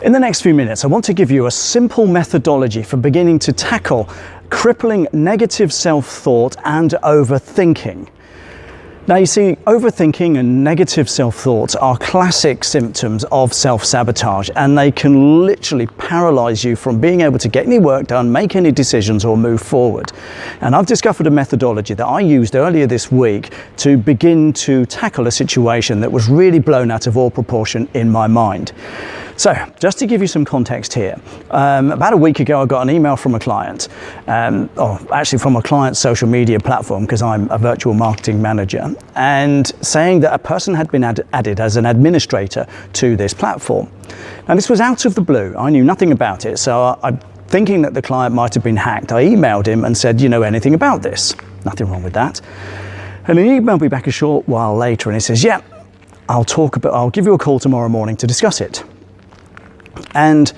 In the next few minutes, I want to give you a simple methodology for beginning to tackle crippling negative self-thought and overthinking. Now you see, overthinking and negative self-thoughts are classic symptoms of self-sabotage, and they can literally paralyze you from being able to get any work done, make any decisions, or move forward. And I've discovered a methodology that I used earlier this week to begin to tackle a situation that was really blown out of all proportion in my mind. So, just to give you some context here, about a week ago I got an email from a client, or actually from a client's social media platform, because I'm a virtual marketing manager, and saying that a person had been added as an administrator to this platform. Now this was out of the blue, I knew nothing about it, so I'm thinking that the client might have been hacked. I emailed him and said, "Do you know anything about this?" Nothing wrong with that. And he emailed me back a short while later and he says, "Yeah, I'll give you a call tomorrow morning to discuss it." And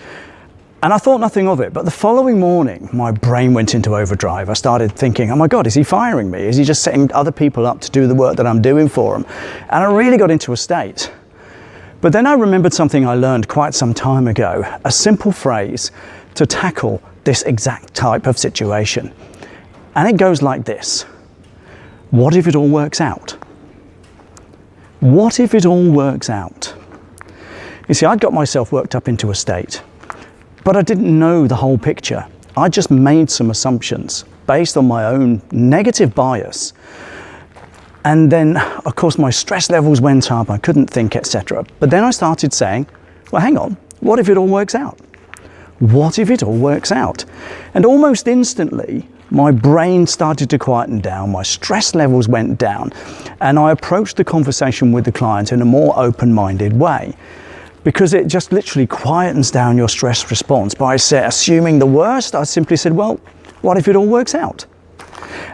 I thought nothing of it, but the following morning my brain went into overdrive. I started thinking, oh my God, is he firing me? Is he just setting other people up to do the work that I'm doing for him? And I really got into a state. But then I remembered something I learned quite some time ago, a simple phrase to tackle this exact type of situation. And it goes like this: what if it all works out? What if it all works out? You see, I'd got myself worked up into a state, but I didn't know the whole picture. I just made some assumptions based on my own negative bias. And then, of course, my stress levels went up, I couldn't think, etc. But then I started saying, well, hang on, what if it all works out? What if it all works out? And almost instantly, my brain started to quieten down, my stress levels went down, and I approached the conversation with the client in a more open-minded way. Because it just literally quietens down your stress response. By assuming the worst, I simply said, well, what if it all works out?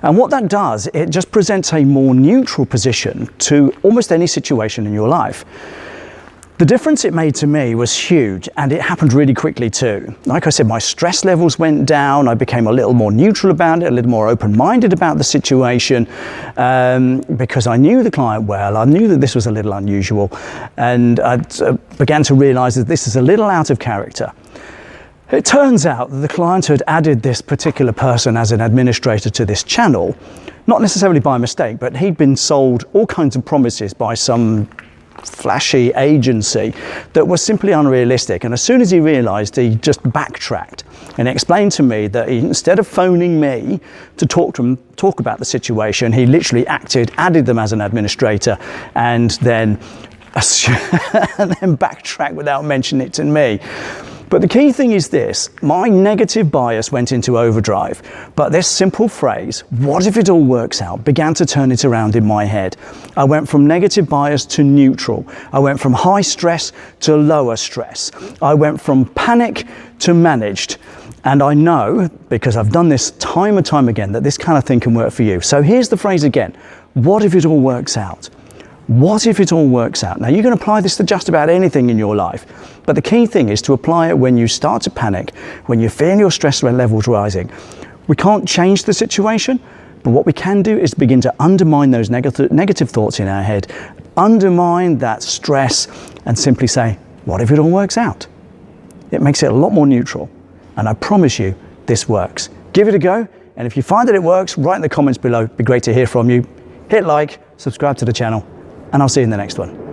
And what that does, it just presents a more neutral position to almost any situation in your life. The difference it made to me was huge, and it happened really quickly too. Like I said, my stress levels went down, I became a little more neutral about it, a little more open-minded about the situation, because I knew the client well, I knew that this was a little unusual, and I began to realize that this is a little out of character. It turns out that the client had added this particular person as an administrator to this channel, not necessarily by mistake, but he'd been sold all kinds of promises by some flashy agency that was simply unrealistic. And as soon as he realized, he just backtracked and explained to me that instead of phoning me to talk about the situation, he literally added them as an administrator, and then backtracked without mentioning it to me. But the key thing is this: my negative bias went into overdrive, but this simple phrase, what if it all works out, began to turn it around in my head. I went from negative bias to neutral. I went from high stress to lower stress. I went from panic to managed. And I know, because I've done this time and time again, that this kind of thing can work for you. So here's the phrase again: what if it all works out? What if it all works out? Now you can apply this to just about anything in your life, but the key thing is to apply it when you start to panic, when you feel your stress levels rising. We can't change the situation, but what we can do is begin to undermine those negative thoughts in our head, undermine that stress, and simply say, what if it all works out? It makes it a lot more neutral, and I promise you this works. Give it a go, and if you find that it works, write in the comments below. It'd be great to hear from you. Hit like, subscribe to the channel, and I'll see you in the next one.